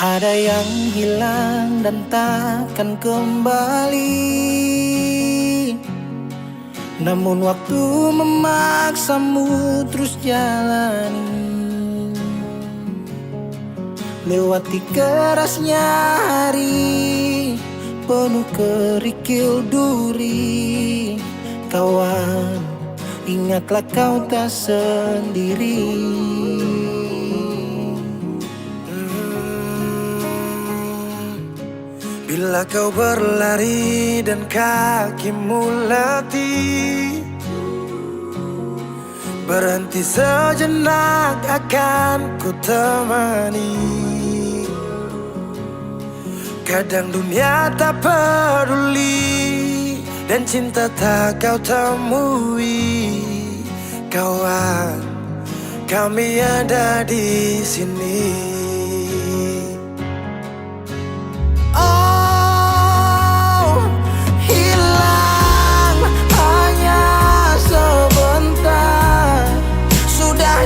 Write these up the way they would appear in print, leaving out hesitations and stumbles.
Ada yang hilang dan takkan kembali, namun waktu memaksamu terus jalani. Lewati kerasnya hari, penuh kerikil duri. Kawan, ingatlah kau tak sendiri. Bila kau berlari dan kakimu letih, berhenti sejenak akan ku temani. Kadang dunia tak peduli dan cinta tak kau temui. Kawan, kami ada di sini.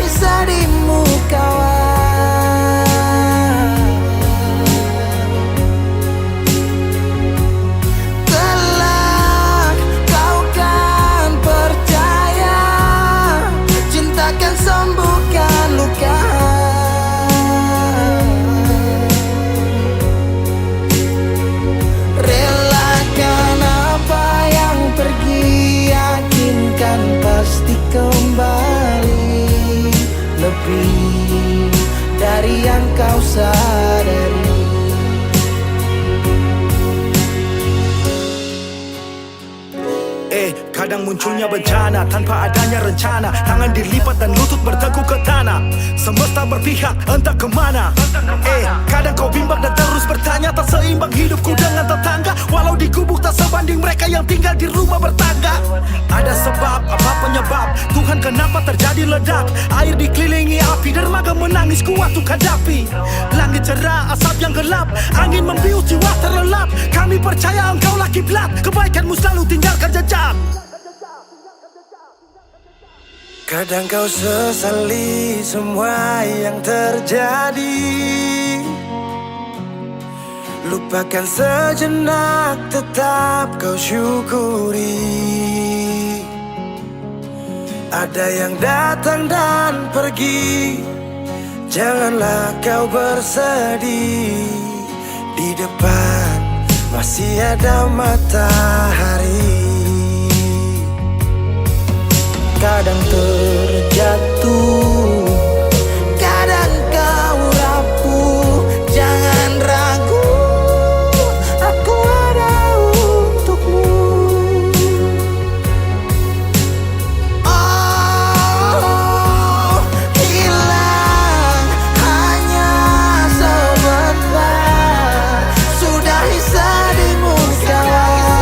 Sadimu kawan, kelak kau kan percaya, cinta kan sembuhkan luka. Relakan apa yang pergi, yakinkan pasti kembali. Lebih dari yang kau sadari. Kadang munculnya bencana tanpa adanya rencana. Tangan dilipat dan lutut bertekuk ke tanah. Semesta berpihak entah kemana. Kadang kau bimbang dan terus bertanya, tak seimbang hidupku dengan tetangga. Walau di gubuk tak sebanding mereka yang tinggal di rumah bertangga. Ada sebab, apa penyebab? Tuhan kenapa terjadi ledak? Air dikelilingi api, dermaga menangis kuat untuk hadapi. Langit cerah, asap yang gelap, angin membius jiwa terlelap. Kami percaya engkaulah kiblat, kebaikanmu selalu tinggalkan jejak. Kadang kau sesali semua yang terjadi, lupakan sejenak, tetap kau syukuri. Ada yang datang dan pergi, janganlah kau bersedih. Di depan masih ada matahari. Kadang terjatuh, kadang kau rapuh. Jangan ragu, aku ada untukmu. Oh, hilang hanya sebentar, sudahi sedihmu kawan.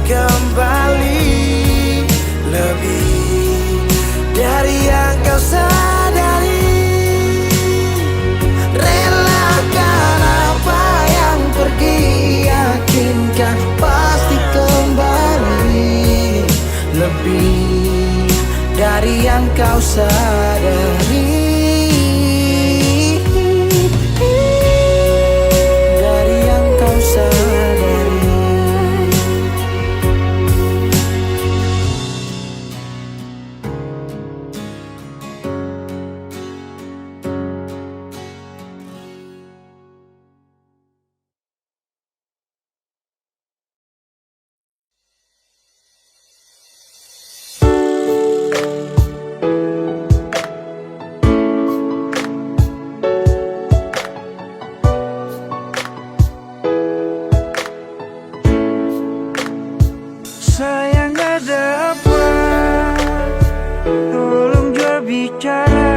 Kembali lebih dari yang kau sadari. Relakan apa yang pergi, yakinkan pasti kembali. Lebih dari yang kau sadari. Dari yang kau sadari. Sayang ada apa? Tolong jual bicara,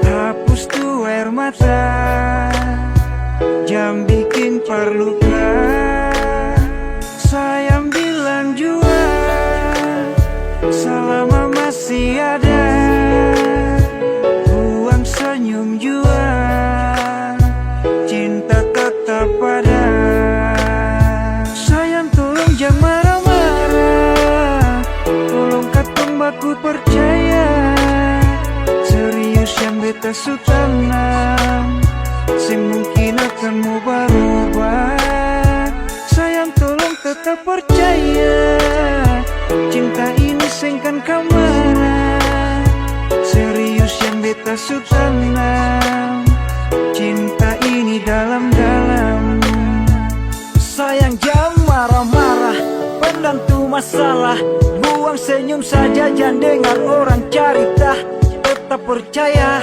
hapus tuh air mata, jam bikin perluka. percaya. Serius yang beta su tanam, sing mungkin akan mau berubah. Sayang tolong tetap percaya, cinta ini sengkan kemana. Serius yang beta su tanam, cinta ini dalam-dalam. Sayang jangan marah-marah, pendam tu masalah. Buang senyum saja, jangan dengar orang cerita. Tetap percaya,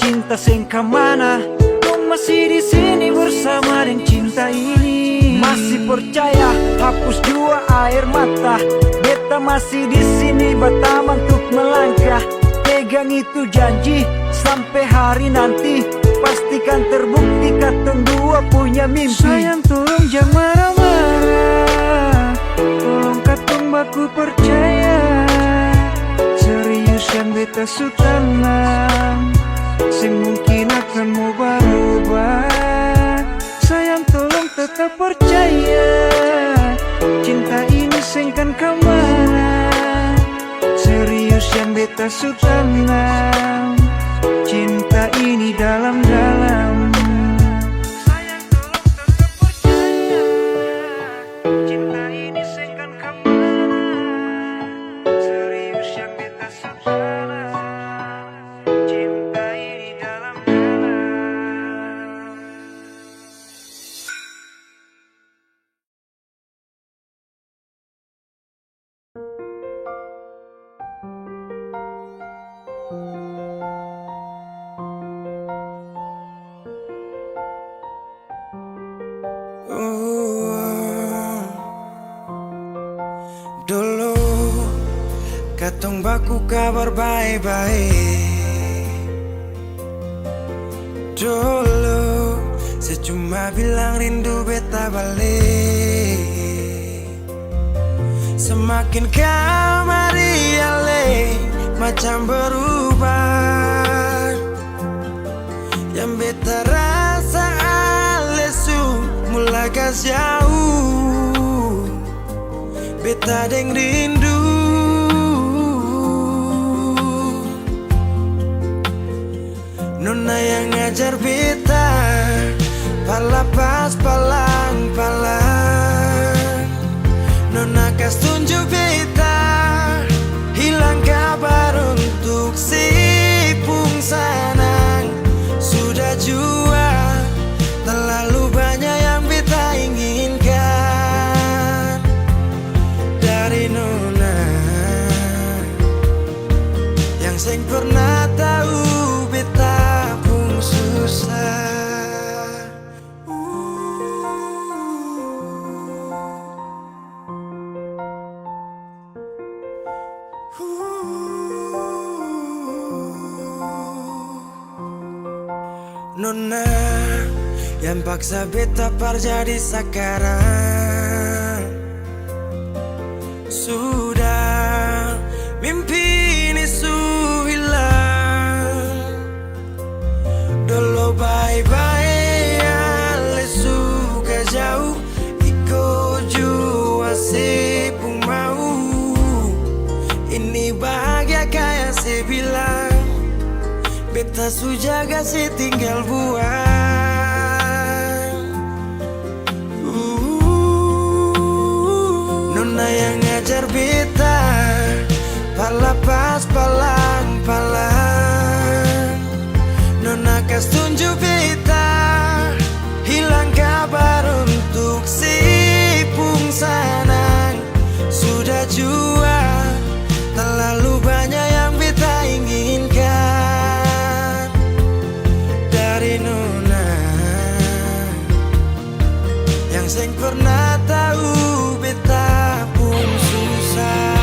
cinta sengka mana. Kau masih di sini bersama dengan cinta ini. Masih percaya, hapus jua air mata. Beta masih di sini bertaman untuk melangkah. Pegang itu janji sampai hari nanti. Pastikan terbukti katong dua punya mimpi. Sayang tolong jangan marah-marah, tolong katong baku percaya. Serius yang beta su tanam, sing mungkin akan mau berubah. Sayang tolong tetap percaya, cinta ini sengkan kemana. Serius yang beta su tanam, cinta ini dalam-dalam. Sayang tolong tetap percaya, cinta ini sengkan kemana. Serius yang beta su tanam, cinta ini dalam-dalam. Dulu katong baku kabar baik-baik. Dulu saya cuma bilang rindu beta balik. Semakin kamari ale macam berubah. Yang beta rasa alesu mulai kas jauh. Beta deng rindu, nona yang ngajar beta palapas palang-palang. Nona kas tunjuk beta hilang kabar untuk si pungsanang. Sudah jua terlalu banyak yang beta inginkan dari nona yang seng pernah tahu beta pun susah. Nona yang paksa beta par jadi sekarang. Sudah mimpi ini su hilang. Dulu bye-bye ale suka jauh. Iko jua si pun mau. Ini bahagia kayak si bilang. Beta su jaga si tinggal buang. Nona yang ngajar beta palapas palang-palang. Nona kas tunjuk beta hilang kabar untuk si pungsanang. Sudah jua terlalu banyak yang beta inginkan dari nona yang seng pernah tahu beta pun susah.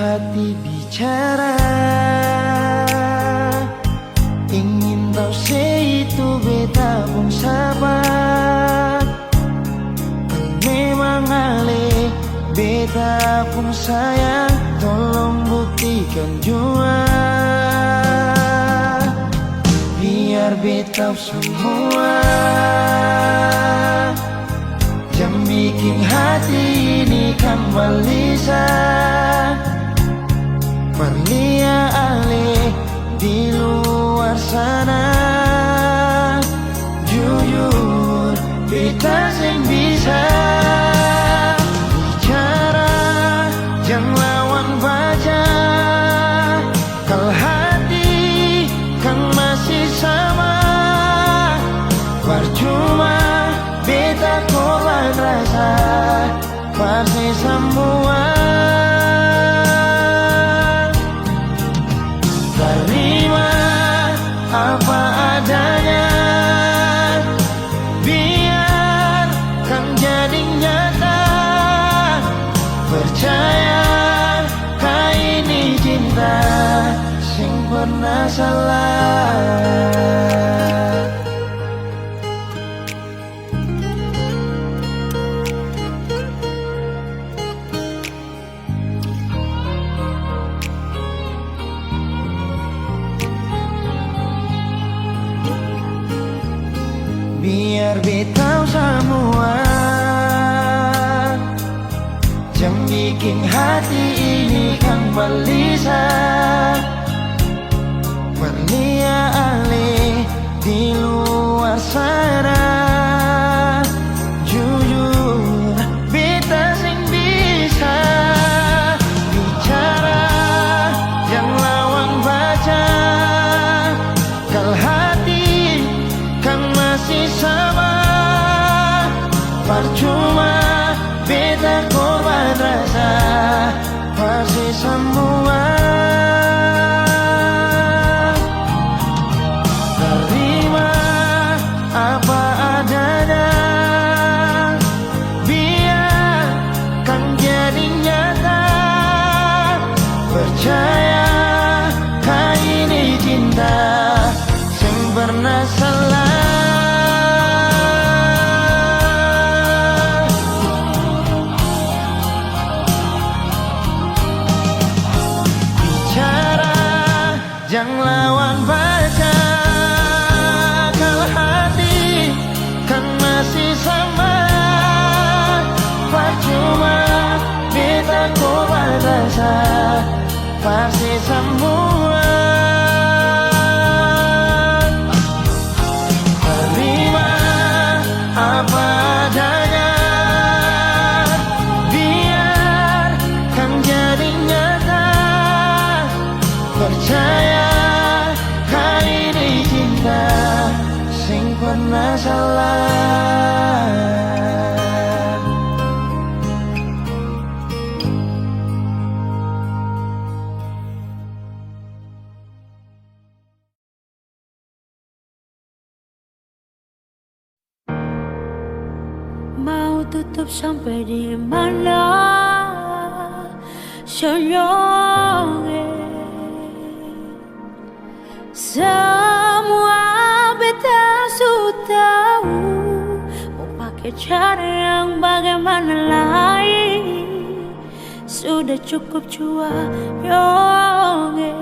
hati bicara, ingin tahu itu beta pun sahabat. Memang ale beta pun sayang, tolong buktikan jua. Biar biar beta semua yang bikin hati ini kan gelisah. Berlian di luar sana, jujur beta sing bisa bicara yang lawan baca. Kalau hati kan masih sama, percuma beta korban rasa pasti semua. Terima apa adanya, biar kan jadi nyata. Percaya kau ini cinta sing pernah salah. Biar beta semua yang bikin hati ini kan gelisah. Berlian di luar sana, jujur beta sing bisa bicara yang lawan baca. Kalau hati kan masih sama, percuma beta korban rasa pasti semua. Terima apa adanya, biar kan jadi nyata. Percaya kau ini cinta sing pernah salah. Yang lawan baca, kalau hati kan masih sama, percuma beta korban rasa pasti semua. Terima apa adanya, biar kan jadi nyata. Percaya kau ini cinta sing pernah salah. Mau tutup sampai di mana senyumnya? Semua beta sudah tahu, mau pakai cara yang bagaimana lagi. Sudah cukup jua yonge,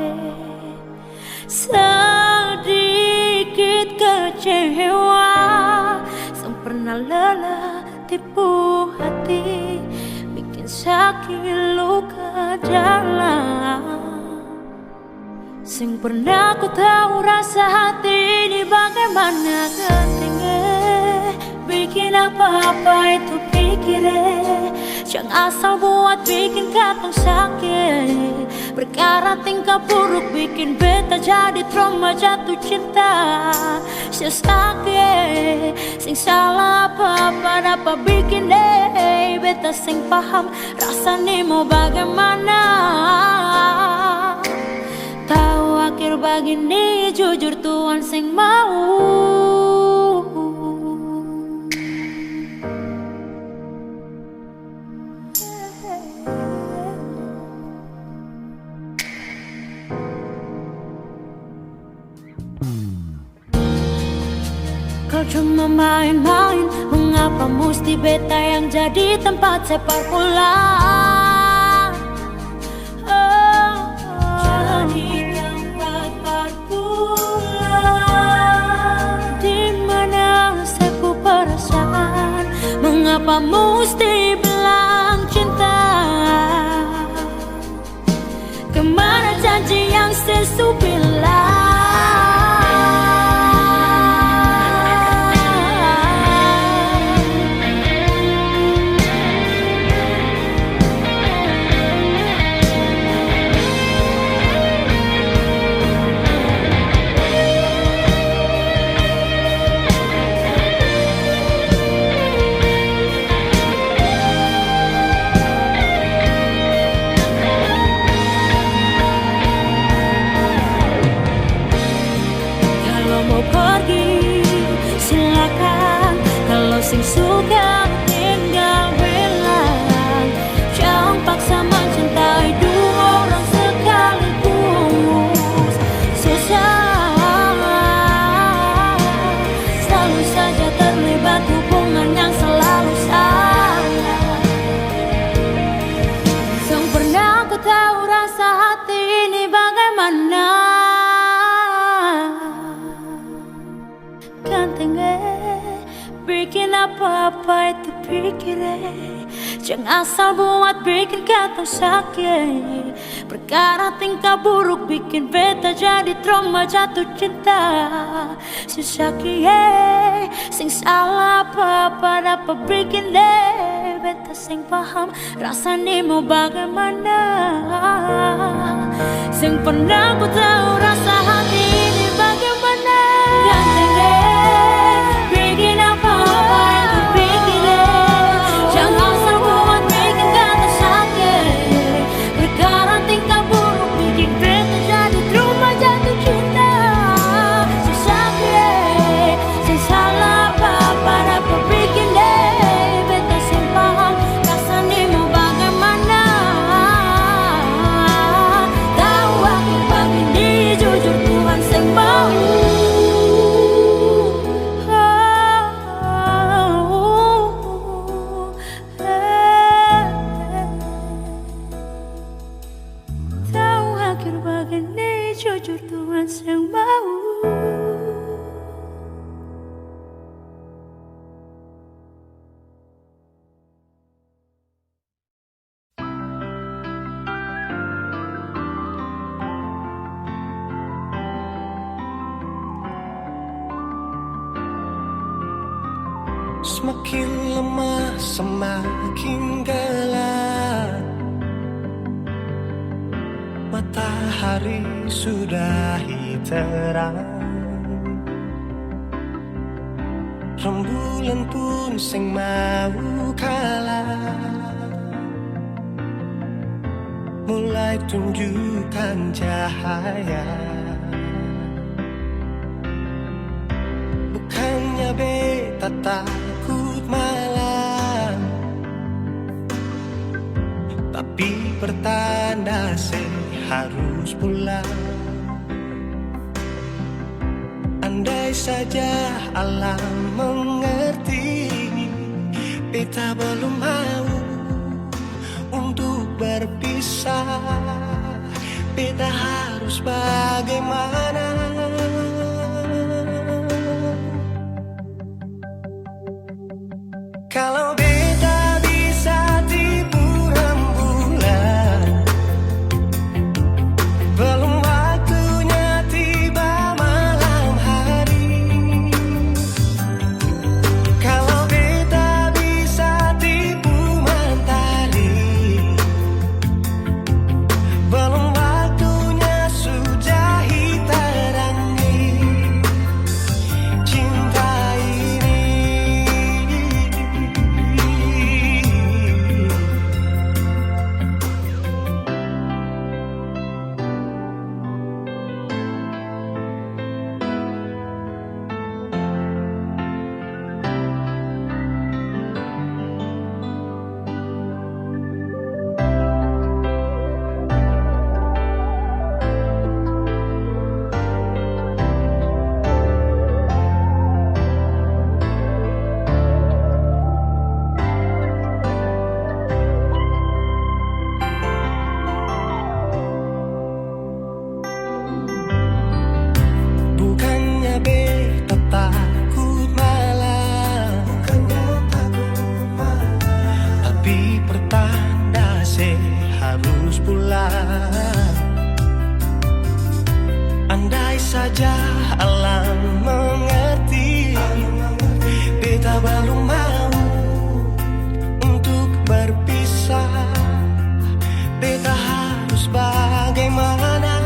sedikit kecewa, sang pernah lelah tipu hati, bikin sakit luka dalam. Sing pernah ku tahu rasa hati ini bagaimana ketingge, bikin apa-apa itu pikirnya, jangan asal buat bikin katong sakit. Perkara tingkah buruk bikin beta jadi trauma jatuh cinta. Sakit, sing salah apa-apa dapat bikin deh beta sing paham rasanya mau bagaimana. Tahu akhir begini jujur Tuhan sing mau. Kau cuma main-main, mengapa mesti beta yang jadi tempat sepak bola? Jadi tempat bola. janji yang sesubilah. Sing suka tinggal bilang, jangan paksa mencintai dua orang sekaligus. Susah, selalu saja terlibat hubungan yang selalu salah. Yang pernah ku tahu rasa hati ini bagaimana. Ganteng bikin apa-apa itu pikirin, jangan asal buat bikin kata sakit. Perkara tingkah buruk bikin beta jadi trauma jatuh cinta. Si sakit sing salah apa-apa dapat bikin deh beta sing paham rasanya mau bagaimana. Sing pernah ku tahu rasa hati ini bagaimana. Ganteng bikin apa-apa itu pikirin, jangan asal buat bikin kata sakit. Perkara tingkah buruk bikin beta jadi trauma jatuh cinta. Si sakit, si salah apa-apa dapat bikin deh beta sing paham rasanya mau bagaimana. Tahu aku begini jujur Tuhan sing mau. Jujur Tuhan yang mau. Semakin lemah semakin gelap, matahari sudahi terang, rembulan pun sing mau kalah, mulai tunjukkan cahaya. Bukannya beta takut malam, tapi pertanda harus pulang. Andai saja alam mengerti, beta belum mau untuk berpisah. Beta harus bagaimana? Kalau beta bisa tipu rembulan, belum waktunya tiba malam hari. Kalau beta bisa tipu mentari, belum waktunya sudahi terangi cinta ini. saja alam mengerti. Beta belum mau untuk berpisah. Beta harus bagaimana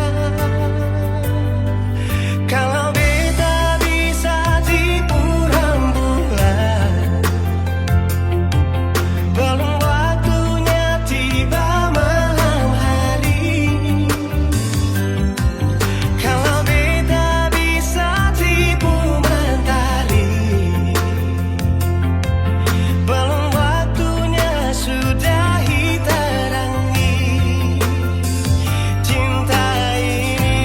kalau beta bisa tipu rembulan. Belum waktunya tiba malam hari. Kalau beta bisa tipu mentari. Belum waktunya sudahi terangi cinta ini.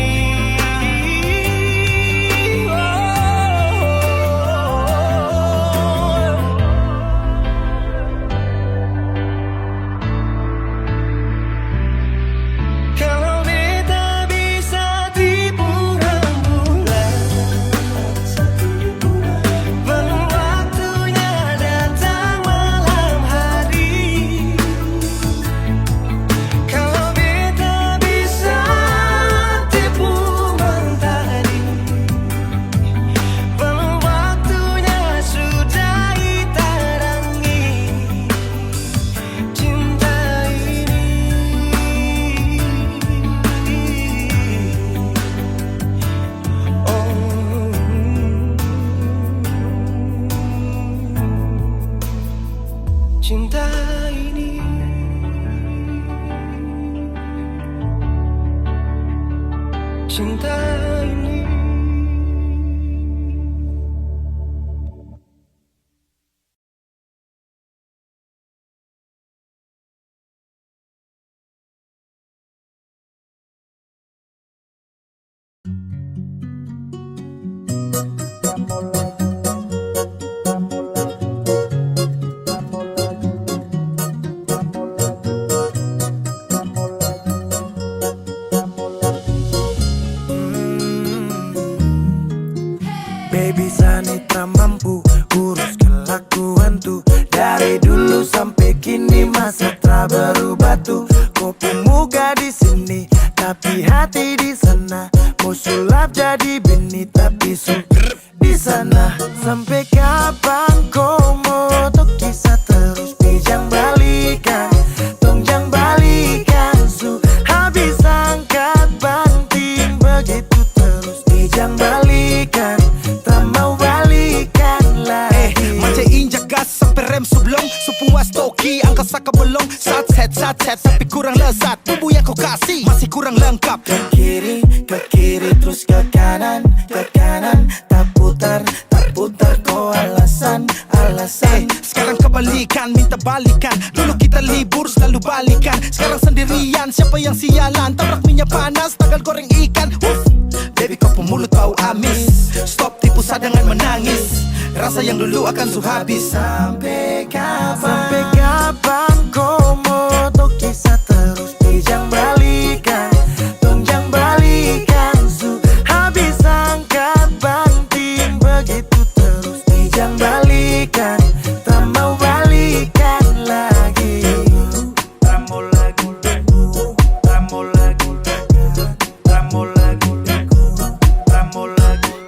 Kalau beta bisa tipu rembulan. Belum waktunya datang malam hari. Kalau beta bisa tipu mentari. Belum waktunya sudahi terangi cinta ini. Cinta ini. Cinta ini. Baby Sanitra mampu urus kelakuan tuh. Dari dulu sampai kini masa tak berubah tuh. Kopi muka di sini tapi hati di sana. Mau sulap jadi bini tapi di sana. Sampai kapan kau mau tuh kisah terus? Pijang balikan, tongjang balikan su. Habis angkat banting begitu terus. Pijang balikan, tak mau balikan lagi. Macam injak gas sampai rem sublong. Sepuas toki angka saka belong. Sat set tapi kurang lezat. Bumbu yang kau kasih masih kurang lengkap. Ke kiri terus ke kanan tak putar kau alasan. Sekarang kebalikan, minta balikan. Dulu kita libur selalu balikan. Sekarang sendirian, siapa yang sialan? Tabrak minyak panas, tagal goreng ikan. Baby kau pemulut bau amis. Stop tipu sadangan menangis. Rasa yang dulu akan habis. Sampai kapan kau mau tuh kisah terus? Pijang balikan, tongjang balikan su. Habis angkat banting begitu terus. Pijang balikan, tak mau balikan lagi.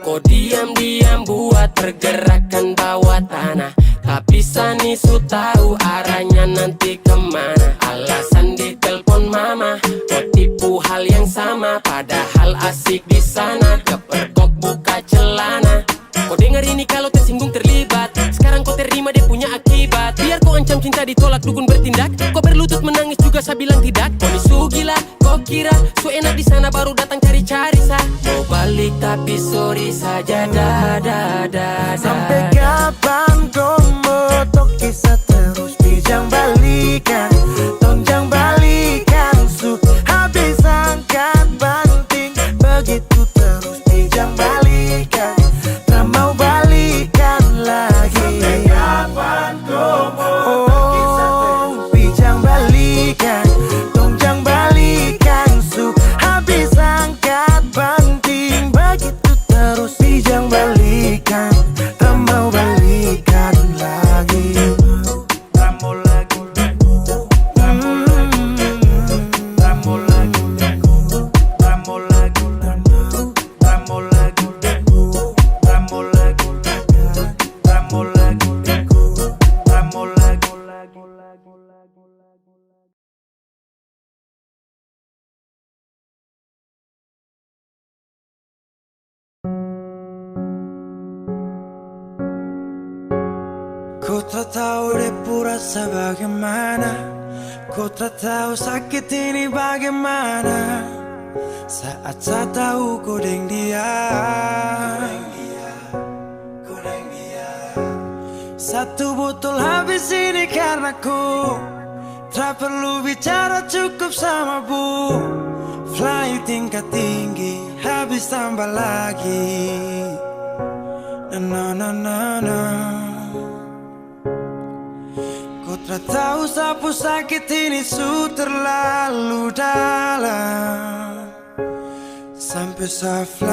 Kau diam-diam buat pergerakan bawah tanah. Tapi Sani su tahu arahnya nanti kemana. Alasan di telepon mama, kau tipu hal yang sama. Padahal asik di sana, kepergok buka celana. Kau dengar ini kalau tersinggung terlibat. Sekarang kau terima dia punya akibat. Biar kau ancam cinta ditolak dukun bertindak. Kau berlutut menangis juga saya bilang tidak. Kau ni su gila, kau kira su enak di sana baru datang cari-cari sa. Mau balik tapi sorry saja da. Sampai kapan kau mau tuh kisah terus? Pijang balikan, tongjang balikan su. Habis angkat banting begitu terus. Pijang balikan, tak mau balikan lagi. Sampai kapan kau mau tuh kisah terus? Pijang balikan, tongjang balikan su. Habis angkat banting begitu terus. Pijang balikan. tak tahu depu rasa bagaimana, ku tak tahu sakit ini bagaimana. Saat saya tahu ku deng dia, satu botol habis ini karena ku tak perlu bicara, cukup sama bu. Fly tingkat tinggi, habis tambah lagi. Na na na na. Ku tak tahu sapu sakit ini su terlalu dalam, sampai saya fly.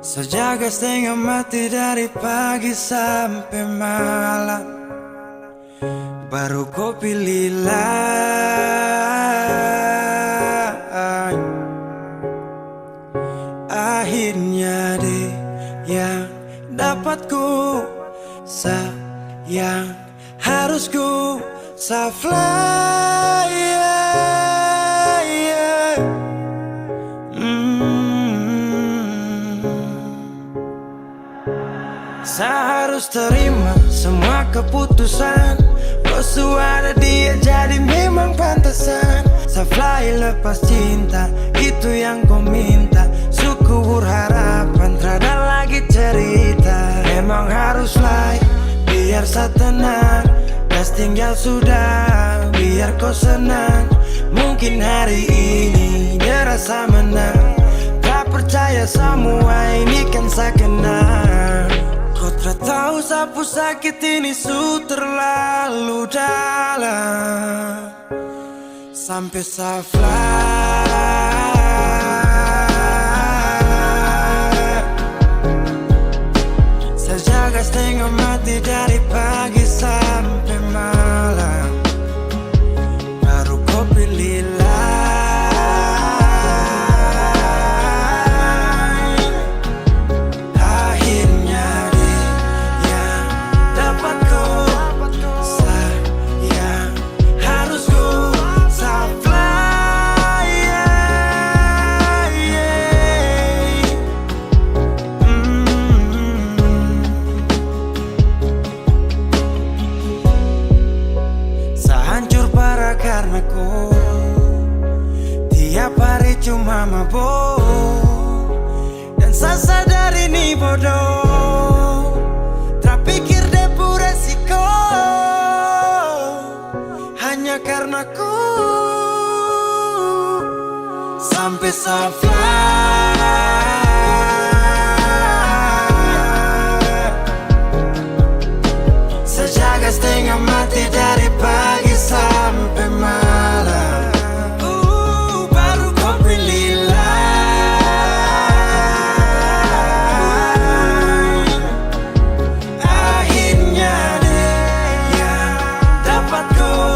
Saya jaga setengah mati dari pagi sampai malam, baru kau pilih lain. Akhirnya deh yang dapat ku sayang, harus ku fly, yeah. Saya harus terima semua keputusan, kau ada dia jadi memang pantasan. Saya fly lepas cinta, itu yang kau minta. Syukur harapan, terada lagi cerita. Memang harus fly, biar saya tenang. Gas tinggal sudah, biar kau senang. Mungkin hari ini dia rasa menang. Tak percaya semua ini kan saya kenal. Kau tak tahu sapu sakit ini su terlalu dalam, sampai saya fly. Saya jaga setengah mati dari pagi sampai malam, baru kau pilih lain. Akhirnya dia yang dapat kau sayang, harus kau fly, yeah, yeah. Saya hancur parah karena kau tiap hari cuma mabuk, dan saya sadar ini bodoh. Tak pikir depu resiko, hanya karena ku sampai saya fly. Saya jaga setengah mati dari pagi sampai malam, baru kau pilih lain. Akhirnya dia yang dapat kau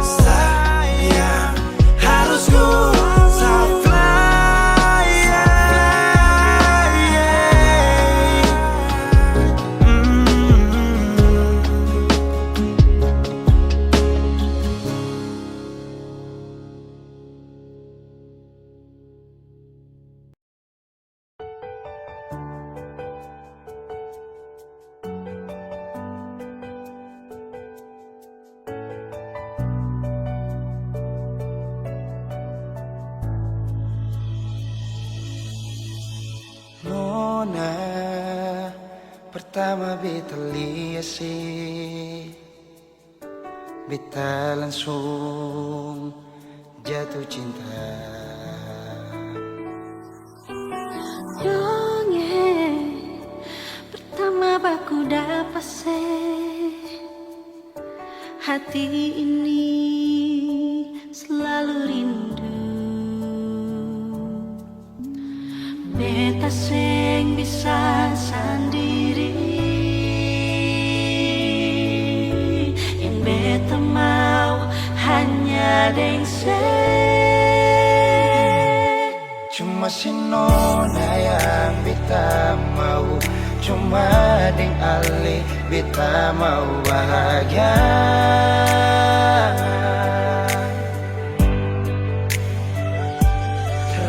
sayang, harus kau fly, yeah, yeah. Nona pertama beta lihat sih, beta langsung jatuh cinta. Dongeng pertama baku dapat hati ini selalu rindu. Beta sing bisa sendiri, yang beta mau hanya deng Cuma si Nona yang beta mau, cuma deng Ali beta mau bahagia.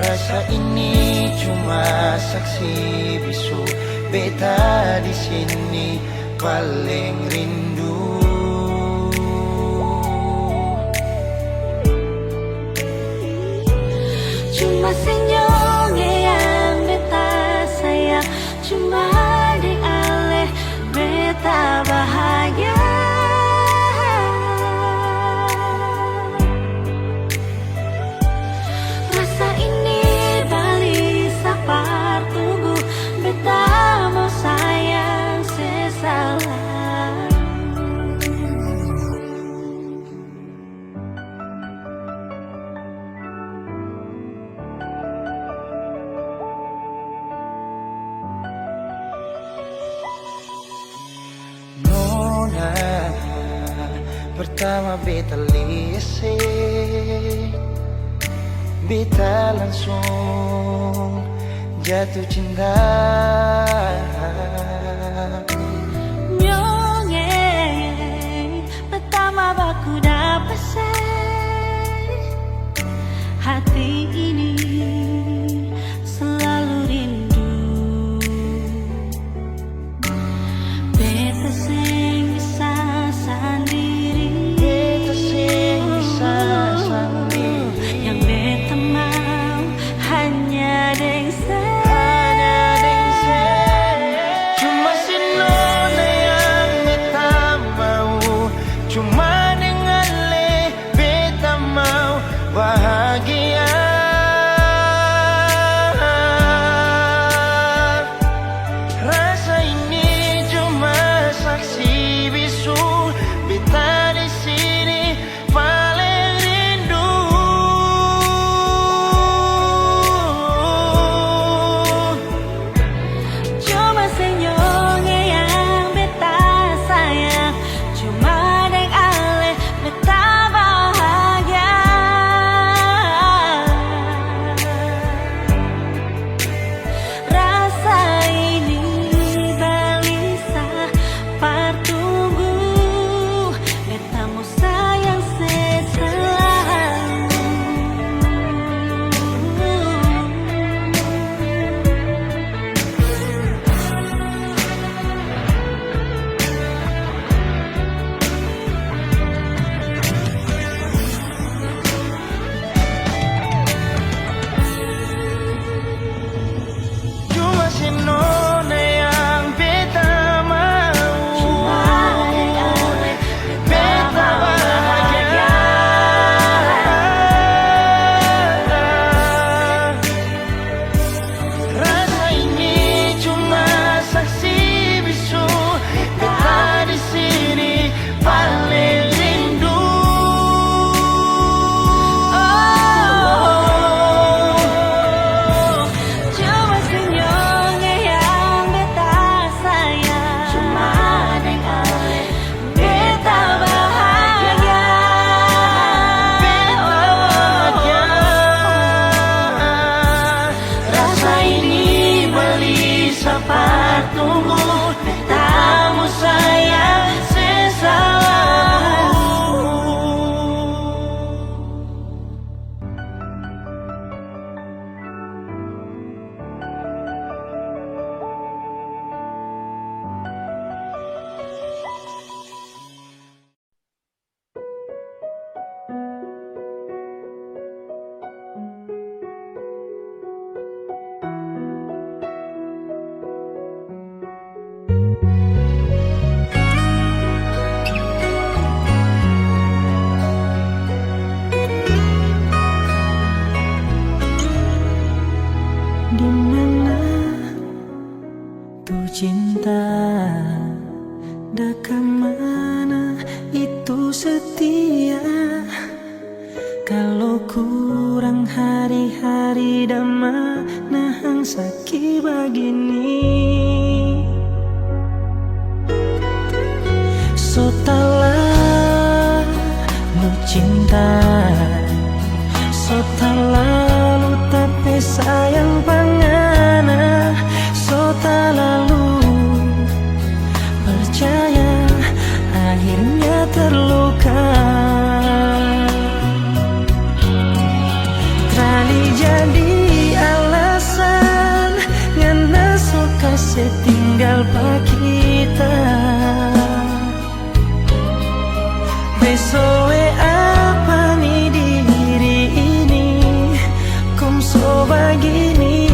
Rasa ini cuma saksi bisu. Beta di sini paling rindu. Cuma senyumnya yang beta sayang, cuma di aleh beta bahagia. Rasa ini balik sapar tunggu, beta mau sayang sesalah. Nona, pertama beta lihat, beta langsung jatuh cinta. Nyonge pertama baku dapat hati ini selalu rindu. Beta sing bisa sendiri, Beta sing bisa sendiri. yang beta mau hanya deng Cuma si Nona yang beta mau, cuma dengan le beta mau bahagia. Rasa ini cuma saksi bisu, beta di sini paling rindu. Cuma senyumnya yang beta sayang, cuma deng aleh beta bahagia. Rasa ini balisa partunggu, beta mau sayang seselalu. Cuma si Nona yang beta mau, Cuma deng aleh beta bahagia. Rasa ini cuma saksi bisu, beta di sini paling rindu. Cuma senyumnya yang beta sayang, cuma deng aleh beta bahagia. Rasa ini balisa partunggu, beta mau sayang sesalamu. Di mana tuh cinta, dah kemana itu setia. Kalau kurang hari-hari dah mana hang sakit begini. So talah lu cinta, so talah lu tapi sayang pangana. So talah lu percaya, akhirnya terluka. Terali jadi alasan Pesoe apa nih diri ini, kom so begini.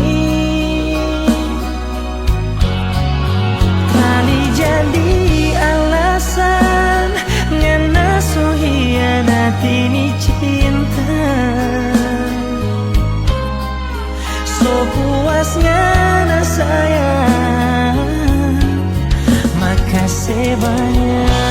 Kali jadi alasan ngana so hianati ni cinta. So puas ngana sayang, makasih banyak.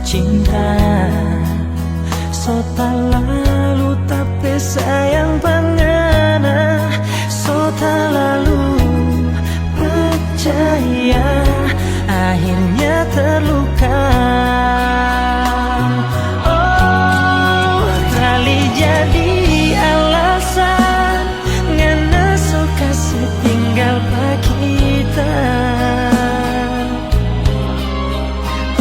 Cinta so tak lalu tapi sayang pangana, so tak lalu percaya akhirnya terluka. Oh, kali jadi alasan ngana so kasih tinggal pak kita.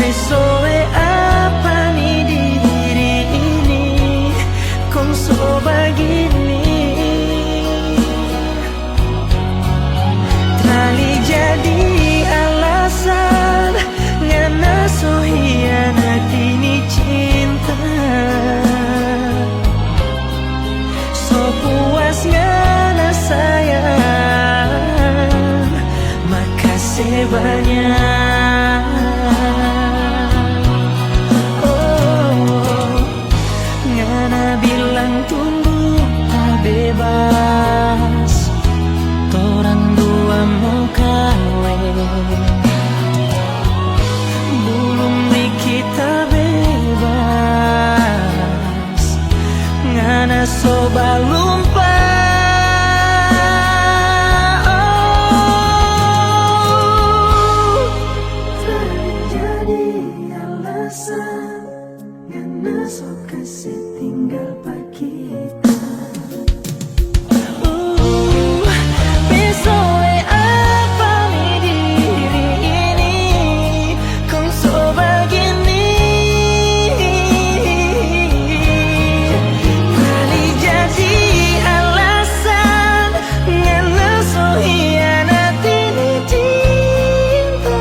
Pesoe apa nih diri ini, kong so begini. Kali jadi alasan ngana so hianati ni cinta. So puas ngana sayang, makasih banyak. Bilang tunggu tak bebas, torang dua mau kawin, belum nih kita bebas, ngana so balumpa. Jadi alasan ngana so kasih tinggal pak kita. Pesoe apa nih diri ini, kong so begini. Kali jadi alasan ngana so hianati ni cinta.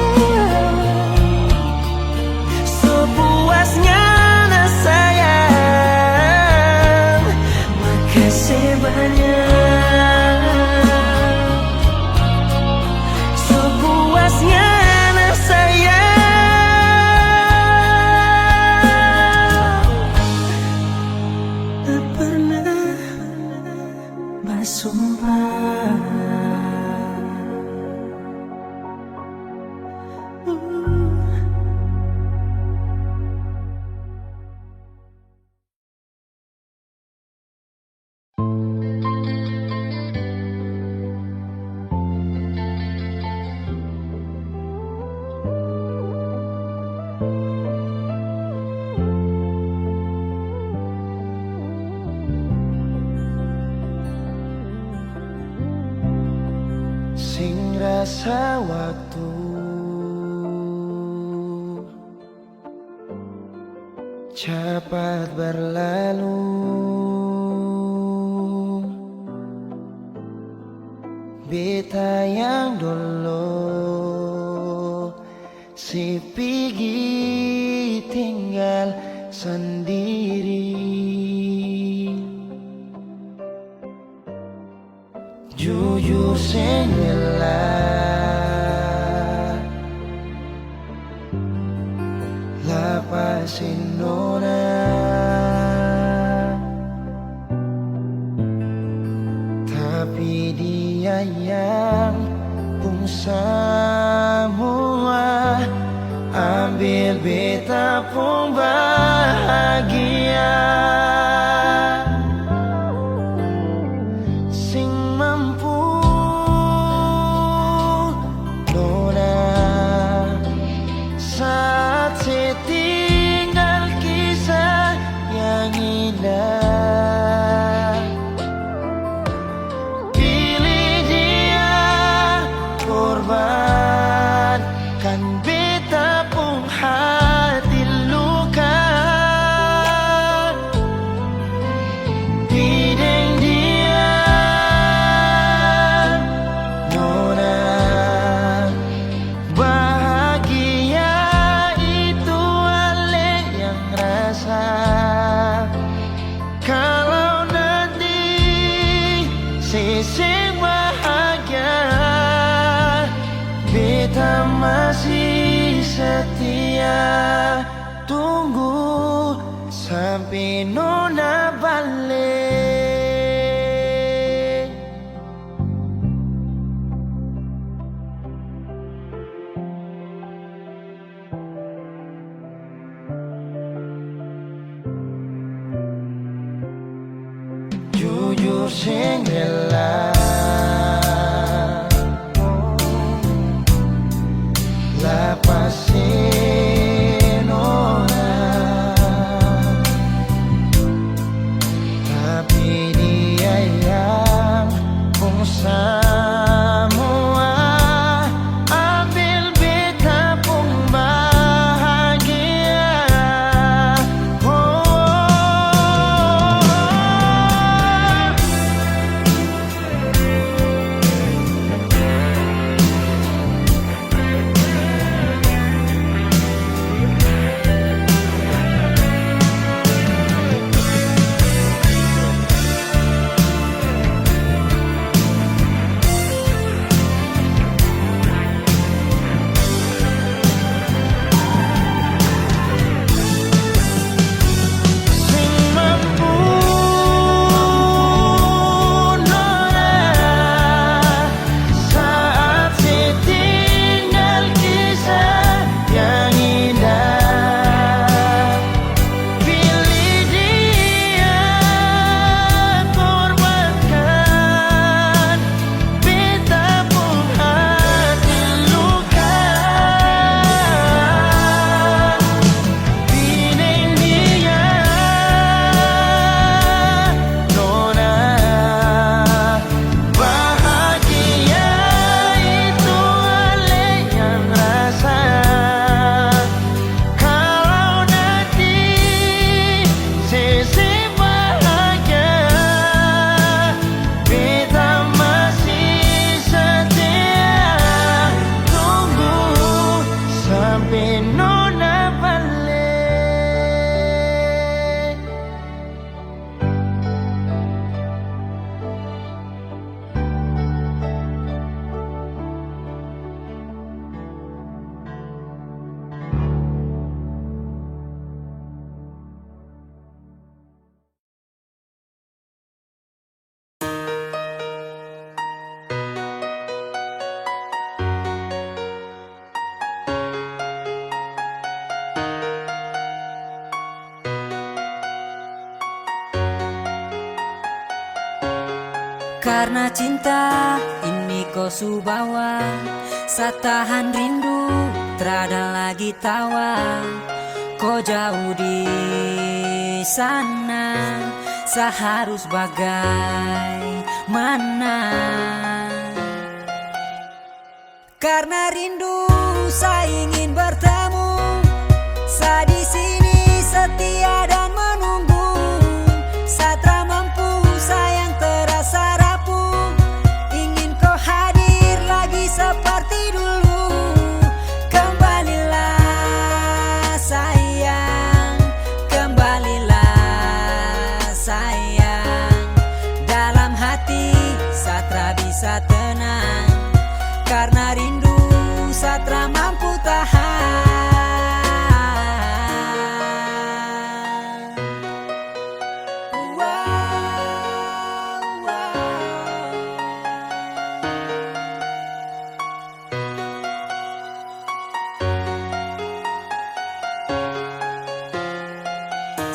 So puas ngana sayang, makasih banyak. So puas ngana sayang, tak pernah bersumpah. Sing rasa waktu cepat berlalu, beta yang dulu si pergi tinggal sendiri. Jujur sendirilah lapasin nona, tapi dia yang pun semua ambil beta pun bahagia. Sing mampu nona saat setinggal kisah yang indah. Pilih dia sampai nona balik. Jujur sing rela lepasin orang, tapi dia yang pun semua ambil beta pun bahagia. Karena cinta ini kau subawa, satahan rindu terada lagi tawa. Kau jauh di sana, seharus bagaimana? Karena rindu saya ingin bertemu, saya di sini setia dan menunggu. Satra mampu sayang terasa rapuh, ingin kau hadir lagi seperti dulu. Kembalilah sayang, kembalilah sayang. Dalam hati Satra bisa tenang, karena rindu Satra mampu tahan.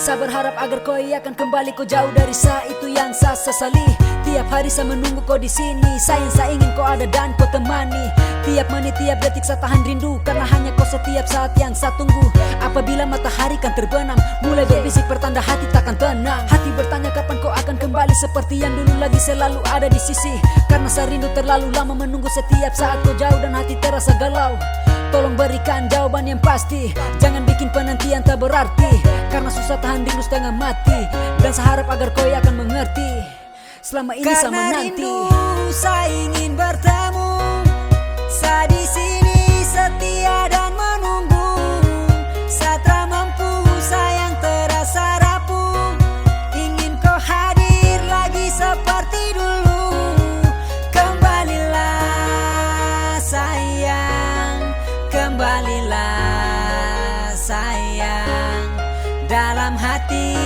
Saya berharap agar kau akan kembali, kau jauh dari saya, itu yang saya sesali. Tiap hari saya menunggu kau di sini, sayang saya ingin kau ada dan kau temani. Tiap menit, tiap detik saya tahan rindu, karena hanya kau setiap saat yang saya tunggu. Apabila matahari kan terbenam, mulai berbisik pertanda hati takkan tenang. Hati bertanya kapan kau akan kembali, seperti yang dulu lagi selalu ada di sisi. Karena saya rindu terlalu lama menunggu, setiap saat kau jauh dan hati terasa galau. Tolong berikan jawaban yang pasti, jangan bikin penantian tak berarti. Karena susah tahan rindu setengah mati, dan saya harap agar kau akan mengerti. Selama ini saya menanti, karena rindu saya ingin bertemu, saya di sini setia dan menunggu. Satra mampu sayang terasa rapuh, ingin kau hadir lagi seperti dulu. Kembalilah sayang, kembalilah sayang. Dalam hati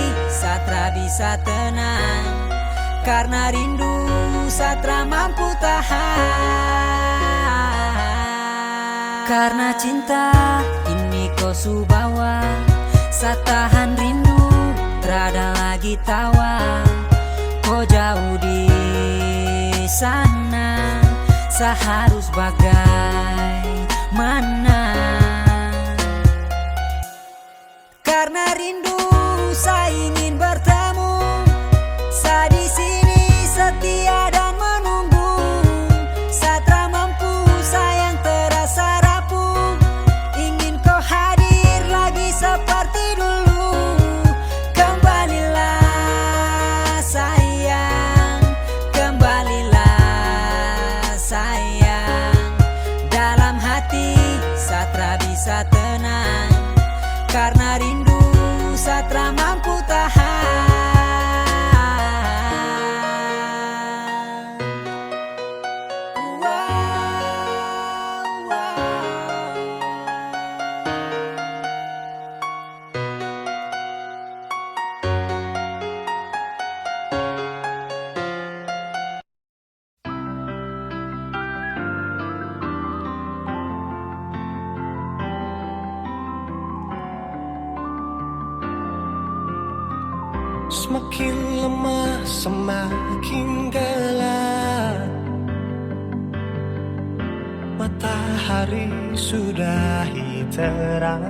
bisa tenang, karena rindu Satra mampu tahan. Karena cinta ini kau subawa, satahan rindu terada lagi tawa. Kau jauh di sana, seharus bagaimana? Karena rindu saya ingin bertemu, saya di sini setia dan menunggu. Satra mampu sayang terasa rapuh, ingin kau hadir lagi seperti dulu. Kembalilah sayang, kembalilah sayang. Dalam hati Satra bisa tenang, karena rindu Satra mampu tahan. Semakin lemah, semakin gelap. Matahari sudahi terang,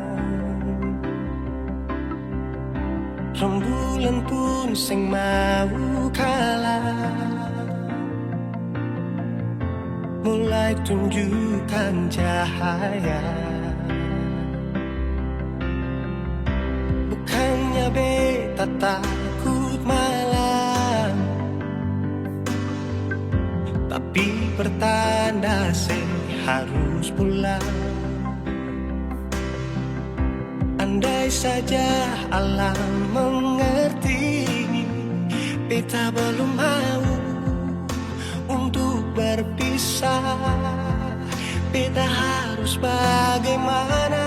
rembulan pun sing mau kalah, mulai tunjukkan cahaya. Bukannya beta takut malam, tapi pertanda harus pulang. Andai saja alam mengerti, beta belum mau untuk berpisah. Beta harus bagaimana?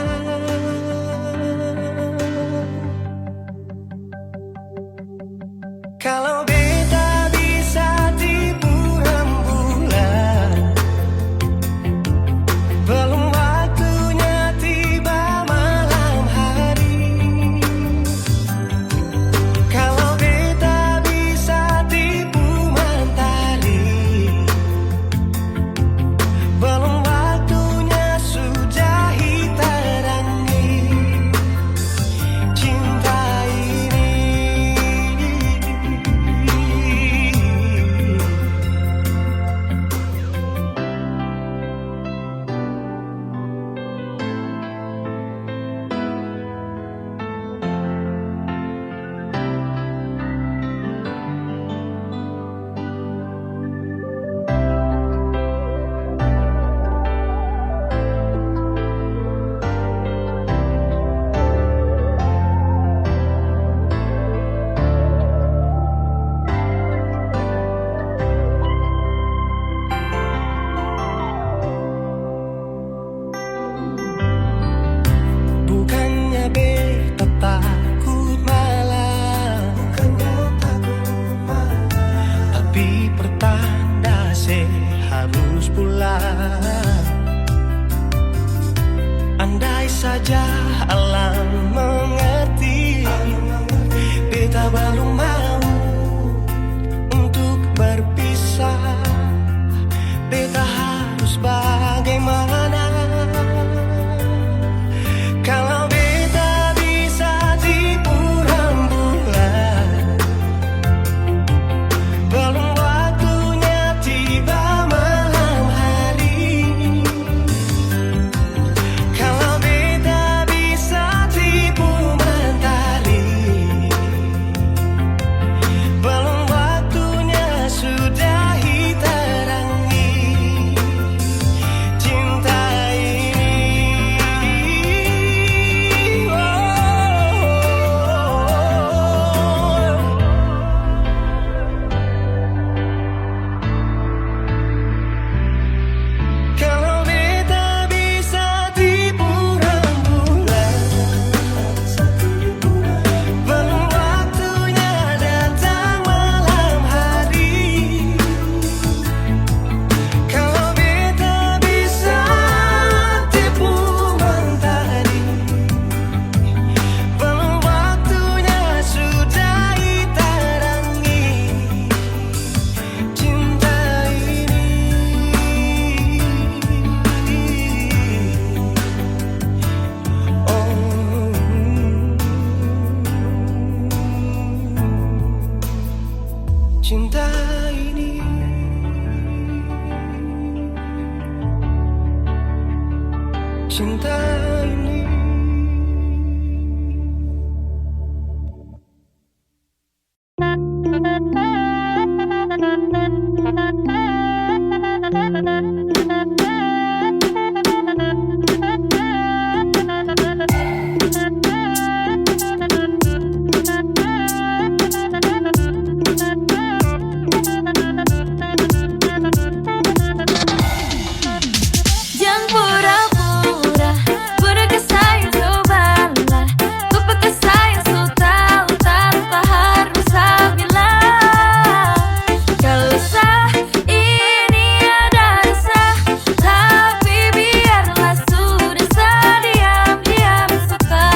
Kalau beta bisa tipu rembulan, belum waktunya tiba malam hari. Kalau beta bisa tipu mentari, belum waktunya sudahi terangi cinta ini. Bukannya beta takut malam, tapi pertanda harus pulang. Andai saja alam mengerti, beta belum mau untuk berpisah. Beta harus bagaimana? Kalau beta bisa tipu rembulan, belum waktunya tiba malam hari. Kalau beta bisa cinta ini. Jangan pura-pura, pura kesayang cobalah. Lupa kesayang so tahu tanpa harus saya bilang. Kalau sah ini ada rasa, tapi biarlah sudah sah diam-diam suka.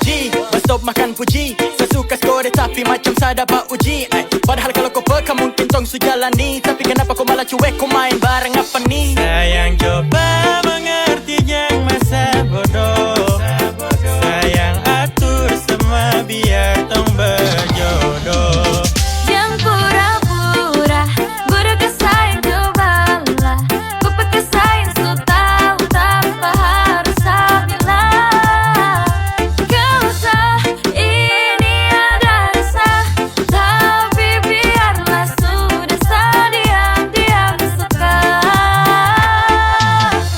G, stop makan puji. Sesuka skor tapi macam saya dapat uji. Padahal kalau kau peka mungkin tong su jalani. Tapi kenapa kau malah cuek, kau main bareng apa nih? Sayang coba mengerti yang masa bodoh. Sayang atur semua biar tong berjodoh. Jangan pura-pura, pura kesayang cobalah. Lupa kesayang so tahu tanpa harus saya bilang. Kalau sah ini ada rasa, tapi biarlah sudah sah diam-diam suka.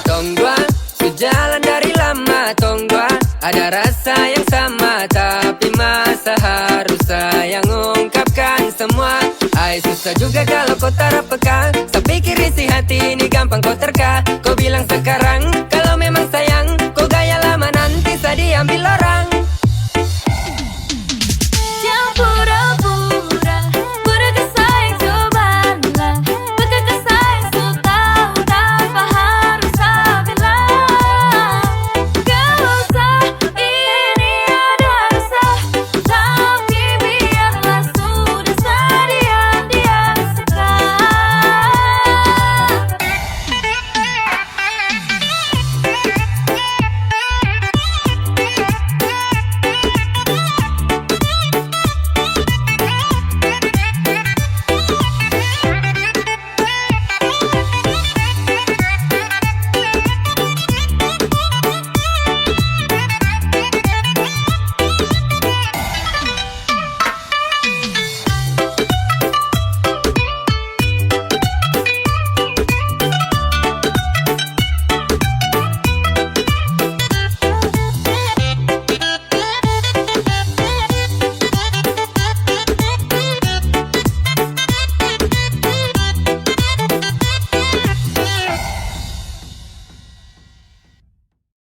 Tong dua, sejalan dari lama tong dua. Ada rasa yang sama, tapi masa harus saya ungkapkan semua. Ay susah juga kalau kau tak peka. Saya pikir isi hati ini gampang kau terka. Kau bilang sekarang kalau memang sayang